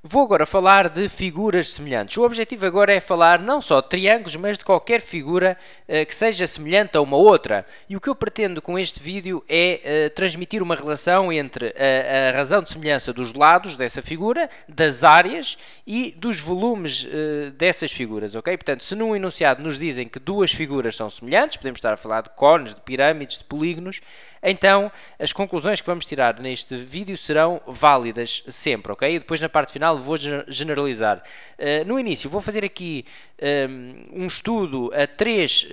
Vou agora falar de figuras semelhantes. O objetivo agora é falar não só de triângulos, mas de qualquer figura que seja semelhante a uma outra. E o que eu pretendo com este vídeo é transmitir uma relação entre a razão de semelhança dos lados dessa figura, das áreas e dos volumes dessas figuras, ok? Portanto, se num enunciado nos dizem que duas figuras são semelhantes, podemos estar a falar de cones, de pirâmides, de polígonos, então as conclusões que vamos tirar neste vídeo serão válidas sempre, ok? E depois na parte final vou generalizar. No início vou fazer aqui um estudo a três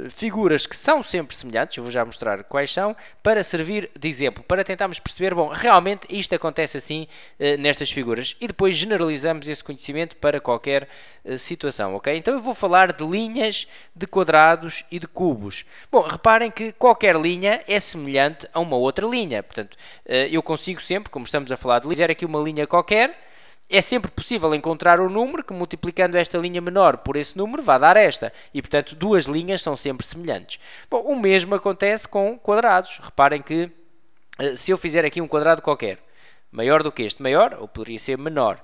figuras que são sempre semelhantes, eu vou já mostrar quais são, para servir de exemplo, para tentarmos perceber, bom, realmente isto acontece assim nestas figuras, e depois generalizamos esse conhecimento para qualquer situação, ok? Então eu vou falar de linhas, de quadrados e de cubos. Bom, reparem que qualquer linha é semelhante a uma outra linha, portanto, eu consigo sempre, como estamos a falar de fizer aqui uma linha qualquer, é sempre possível encontrar um número que, multiplicando esta linha menor por esse número, vai dar esta. E, portanto, duas linhas são sempre semelhantes. Bom, o mesmo acontece com quadrados. Reparem que, se eu fizer aqui um quadrado qualquer, maior do que este, maior, ou poderia ser menor,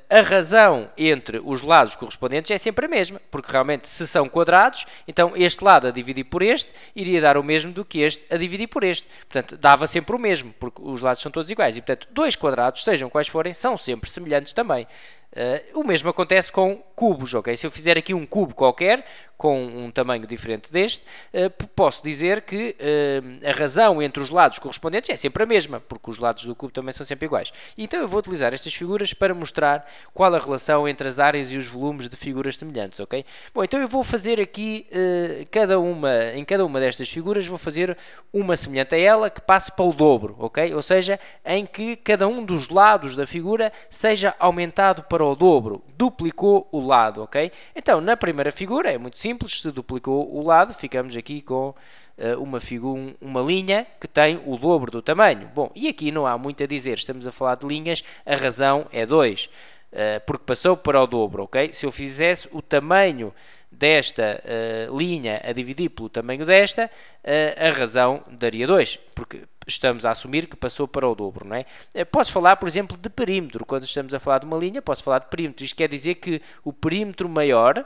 a razão entre os lados correspondentes é sempre a mesma, porque realmente se são quadrados, então este lado a dividir por este iria dar o mesmo do que este a dividir por este. Portanto, dava sempre o mesmo, porque os lados são todos iguais. E, portanto, dois quadrados, sejam quais forem, são sempre semelhantes também. O mesmo acontece com cubos, ok? Se eu fizer aqui um cubo qualquer, com um tamanho diferente deste, posso dizer que a razão entre os lados correspondentes é sempre a mesma, porque os lados do cubo também são sempre iguais. Então eu vou utilizar estas figuras para mostrar qual a relação entre as áreas e os volumes de figuras semelhantes, ok? Bom, então eu vou fazer aqui, em cada uma destas figuras, vou fazer uma semelhante a ela que passe para o dobro, ok? Ou seja, em que cada um dos lados da figura seja aumentado para o dobro, duplicou o lado, ok? Então, na primeira figura, é muito simples, se duplicou o lado, ficamos aqui com uma linha que tem o dobro do tamanho. Bom, e aqui não há muito a dizer, estamos a falar de linhas, a razão é 2, porque passou para o dobro, ok? Se eu fizesse o tamanho desta linha a dividir pelo tamanho desta, a razão daria 2, porque estamos a assumir que passou para o dobro, não é? Posso falar, por exemplo, de perímetro. Quando estamos a falar de uma linha, posso falar de perímetro. Isto quer dizer que o perímetro maior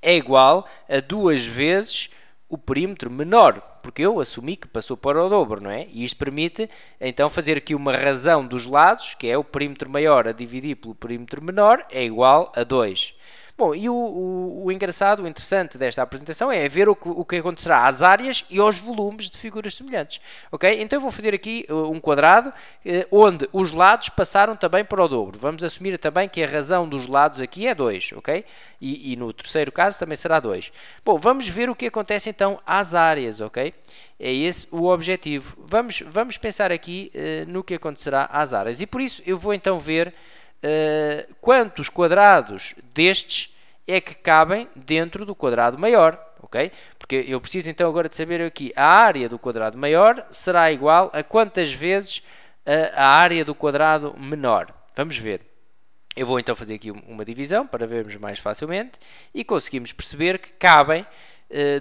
é igual a 2 vezes o perímetro menor, porque eu assumi que passou para o dobro, não é? E isto permite, então, fazer aqui uma razão dos lados, que é o perímetro maior a dividir pelo perímetro menor, é igual a 2. Bom, e o engraçado, o interessante desta apresentação é ver o que acontecerá às áreas e aos volumes de figuras semelhantes, ok? Então eu vou fazer aqui um quadrado onde os lados passaram também para o dobro. Vamos assumir também que a razão dos lados aqui é 2, ok? E no terceiro caso também será 2. Bom, vamos ver o que acontece então às áreas, ok? É esse o objetivo. Vamos pensar aqui no que acontecerá às áreas. E por isso eu vou então ver quantos quadrados destes é que cabem dentro do quadrado maior, ok? Porque eu preciso então agora de saber aqui, a área do quadrado maior será igual a quantas vezes a área do quadrado menor. Vamos ver. Eu vou então fazer aqui uma divisão para vermos mais facilmente e conseguimos perceber que cabem,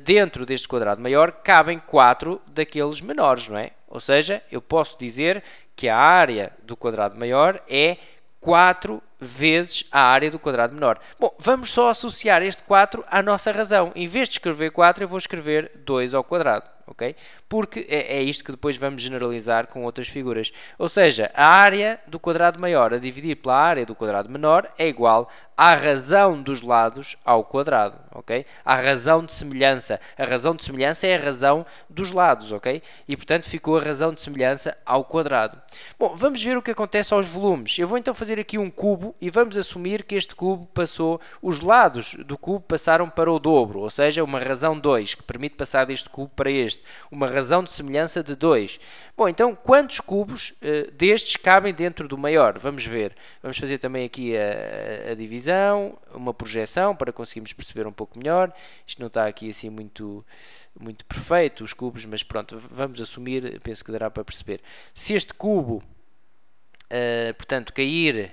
dentro deste quadrado maior, cabem 4 daqueles menores, não é? Ou seja, eu posso dizer que a área do quadrado maior é 4 vezes a área do quadrado menor. Bom, vamos só associar este 4 à nossa razão. Em vez de escrever 4, eu vou escrever 2 ao quadrado, ok? Porque é isto que depois vamos generalizar com outras figuras. Ou seja, a área do quadrado maior a dividir pela área do quadrado menor é igual à razão dos lados ao quadrado, ok? À razão de semelhança. A razão de semelhança é a razão dos lados, ok? E, portanto, ficou a razão de semelhança ao quadrado. Bom, vamos ver o que acontece aos volumes. Eu vou então fazer aqui um cubo e vamos assumir que este cubo passou, os lados do cubo passaram para o dobro, ou seja, uma razão 2, que permite passar deste cubo para este. Uma razão de semelhança de 2. Bom, então, quantos cubos destes cabem dentro do maior? Vamos ver. Vamos fazer também aqui a divisão, uma projeção, para conseguirmos perceber um pouco melhor. Isto não está aqui assim muito perfeito, os cubos, mas pronto, vamos assumir, penso que dará para perceber. Se este cubo, portanto, cair,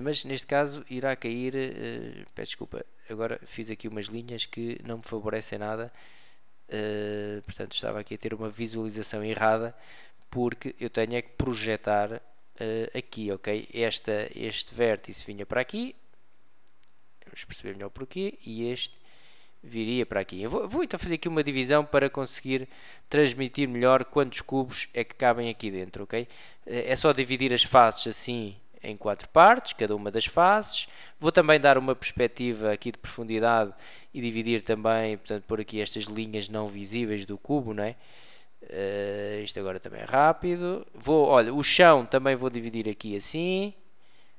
mas neste caso irá cair, peço desculpa, agora fiz aqui umas linhas que não me favorecem nada. Portanto, estava aqui a ter uma visualização errada, porque eu tenho é que projetar aqui, ok? Este vértice vinha para aqui, vamos perceber melhor porquê, e este viria para aqui. Eu vou então fazer aqui uma divisão para conseguir transmitir melhor quantos cubos é que cabem aqui dentro, ok? É só dividir as faces assim em 4 partes, cada uma das faces. Vou também dar uma perspectiva aqui de profundidade e dividir também, portanto, por aqui estas linhas não visíveis do cubo, não é? Isto agora também é rápido. Olha, o chão também vou dividir aqui assim,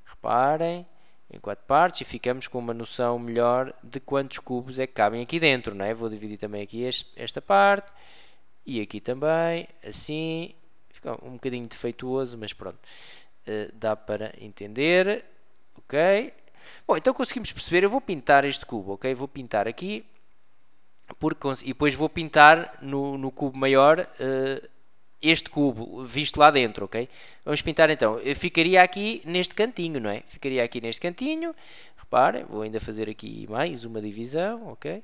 reparem, em 4 partes, e ficamos com uma noção melhor de quantos cubos é que cabem aqui dentro, não é? Vou dividir também aqui esta parte e aqui também, assim. Fica um bocadinho defeituoso, mas pronto, dá para entender, ok? Bom, então conseguimos perceber. Eu vou pintar este cubo, ok? Vou pintar aqui, e depois vou pintar no cubo maior este cubo visto lá dentro, ok? Vamos pintar então. Eu ficaria aqui neste cantinho, não é? Ficaria aqui neste cantinho. Reparem, vou ainda fazer aqui mais uma divisão, ok?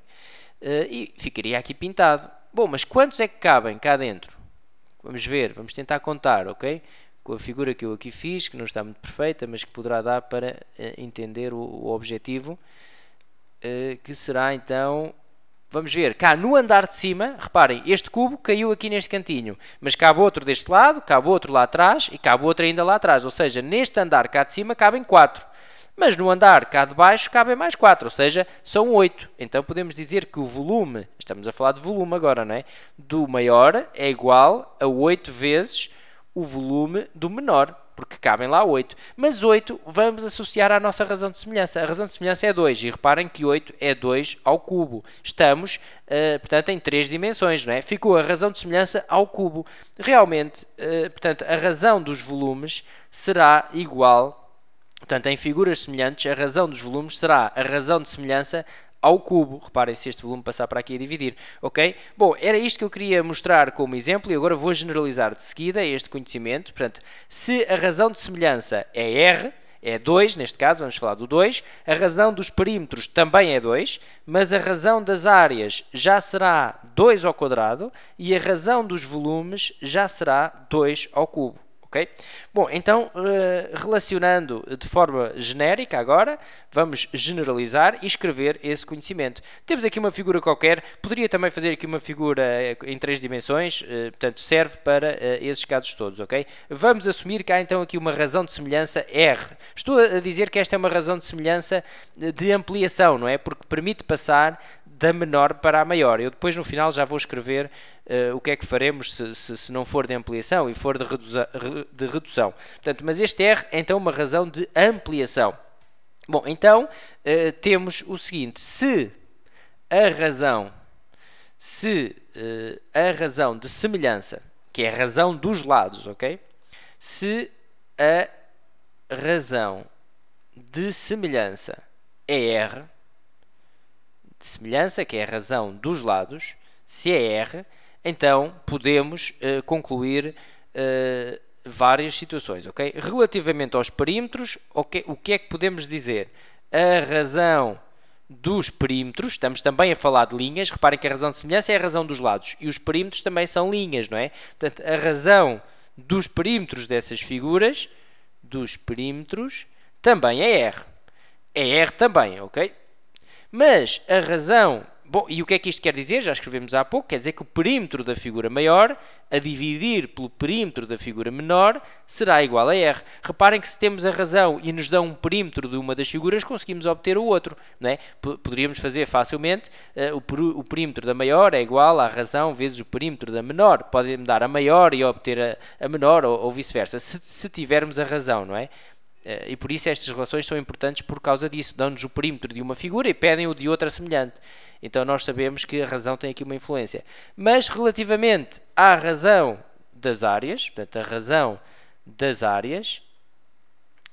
E ficaria aqui pintado. Bom, mas quantos é que cabem cá dentro? Vamos ver, vamos tentar contar, ok? Com a figura que eu aqui fiz, que não está muito perfeita, mas que poderá dar para entender o objetivo, que será então... Vamos ver, cá no andar de cima, reparem, este cubo caiu aqui neste cantinho, mas cabe outro deste lado, cabe outro lá atrás e cabe outro ainda lá atrás. Ou seja, neste andar cá de cima cabem 4, mas no andar cá de baixo cabem mais 4, ou seja, são 8. Então podemos dizer que o volume, estamos a falar de volume agora, não é? Do maior é igual a 8 vezes o volume do menor, porque cabem lá 8. Mas 8 vamos associar à nossa razão de semelhança. A razão de semelhança é 2. E reparem que 8 é 2 ao cubo. Estamos, portanto, em 3 dimensões, não é? Ficou a razão de semelhança ao cubo. Realmente, portanto, a razão dos volumes será igual. Portanto, em figuras semelhantes, a razão dos volumes será a razão de semelhança ao cubo. Reparem se este volume passar para aqui a dividir, ok? Bom, era isto que eu queria mostrar como exemplo e agora vou generalizar de seguida este conhecimento. Portanto, se a razão de semelhança é R, é 2, neste caso, vamos falar do 2, a razão dos perímetros também é 2, mas a razão das áreas já será 2 ao quadrado e a razão dos volumes já será 2 ao cubo. Okay? Bom, então, relacionando de forma genérica agora, vamos generalizar e escrever esse conhecimento. Temos aqui uma figura qualquer, poderia também fazer aqui uma figura em 3 dimensões, portanto, serve para esses casos todos, ok? Vamos assumir que há então aqui uma razão de semelhança R. Estou a dizer que esta é uma razão de semelhança de ampliação, não é? Porque permite passar da menor para a maior. Eu depois no final já vou escrever o que é que faremos se não for de ampliação e for de redução. Portanto, mas este R é então uma razão de ampliação. Bom, então temos o seguinte: se a razão de semelhança, que é a razão dos lados, ok? Se a razão de semelhança é R, de semelhança, que é a razão dos lados, se é R, então podemos concluir várias situações, ok? Relativamente aos perímetros, okay, o que é que podemos dizer? A razão dos perímetros, estamos também a falar de linhas, reparem que a razão de semelhança é a razão dos lados, e os perímetros também são linhas, não é? Portanto, a razão dos perímetros dessas figuras, dos perímetros, também é R. É R também, ok? Mas a razão... Bom, e o que é que isto quer dizer? Já escrevemos há pouco. Quer dizer que o perímetro da figura maior, a dividir pelo perímetro da figura menor, será igual a R. Reparem que se temos a razão e nos dão um perímetro de uma das figuras, conseguimos obter o outro, não é? Poderíamos fazer facilmente, o perímetro da maior é igual à razão vezes o perímetro da menor. Podem dar a maior e obter a menor, ou vice-versa, se tivermos a razão, não é? E por isso estas relações são importantes por causa disso. Dão-nos o perímetro de uma figura e pedem o de outra semelhante. Então nós sabemos que a razão tem aqui uma influência. Mas relativamente à razão das áreas, portanto a razão das áreas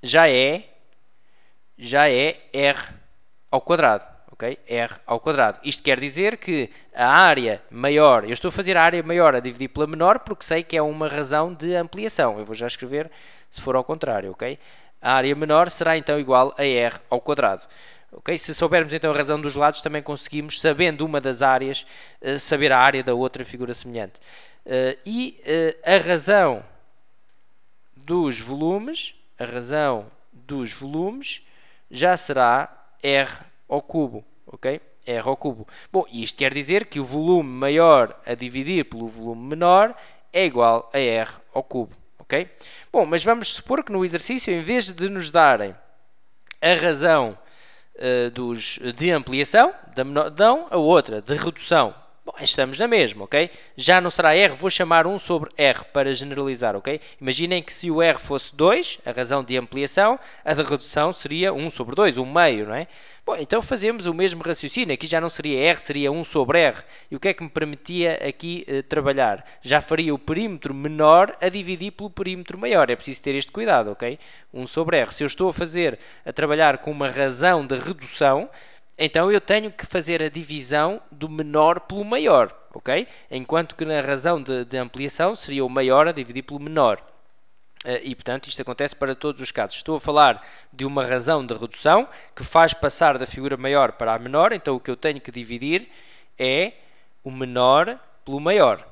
já é R ao quadrado. Okay? R ao quadrado. Isto quer dizer que a área maior, eu estou a fazer a área maior a dividir pela menor porque sei que é uma razão de ampliação. Eu vou já escrever se for ao contrário, ok? A área menor será então igual a R ao quadrado. Okay? Se soubermos então a razão dos lados, também conseguimos, sabendo uma das áreas, saber a área da outra figura semelhante. A razão dos volumes, a razão dos volumes, já será R ao cubo, ok? R ao cubo. Bom, isto quer dizer que o volume maior a dividir pelo volume menor é igual a R ao cubo, ok? Bom, mas vamos supor que no exercício, em vez de nos darem a razão de ampliação, dão a outra, de redução. Bom, estamos na mesma, ok? Já não será R, vou chamar 1 sobre R para generalizar, ok? Imaginem que se o R fosse 2, a razão de ampliação, a de redução seria 1 sobre 2, 1 meio, não é? Bom, então fazemos o mesmo raciocínio, aqui já não seria R, seria 1 sobre R. E o que é que me permitia aqui trabalhar? Já faria o perímetro menor a dividir pelo perímetro maior, é preciso ter este cuidado, ok? 1 sobre R. Se eu estou a trabalhar com uma razão de redução, então eu tenho que fazer a divisão do menor pelo maior, ok? Enquanto que na razão de ampliação seria o maior a dividir pelo menor. E, portanto, isto acontece para todos os casos. Estou a falar de uma razão de redução que faz passar da figura maior para a menor, então o que eu tenho que dividir é o menor pelo maior.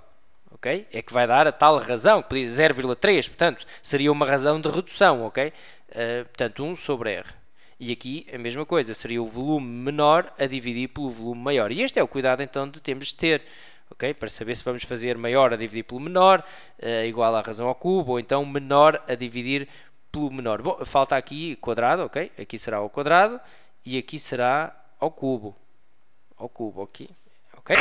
Okay? É que vai dar a tal razão, que podia 0,3, portanto, seria uma razão de redução, ok? Portanto, 1 sobre R. E aqui a mesma coisa, seria o volume menor a dividir pelo volume maior. E este é o cuidado então de temos de ter, ok? Para saber se vamos fazer maior a dividir pelo menor, igual à razão ao cubo, ou então menor a dividir pelo menor. Bom, falta aqui quadrado, ok? Aqui será ao quadrado e aqui será ao cubo. Ao cubo, aqui, ok?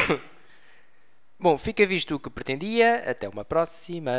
Bom, fica visto o que pretendia. Até uma próxima.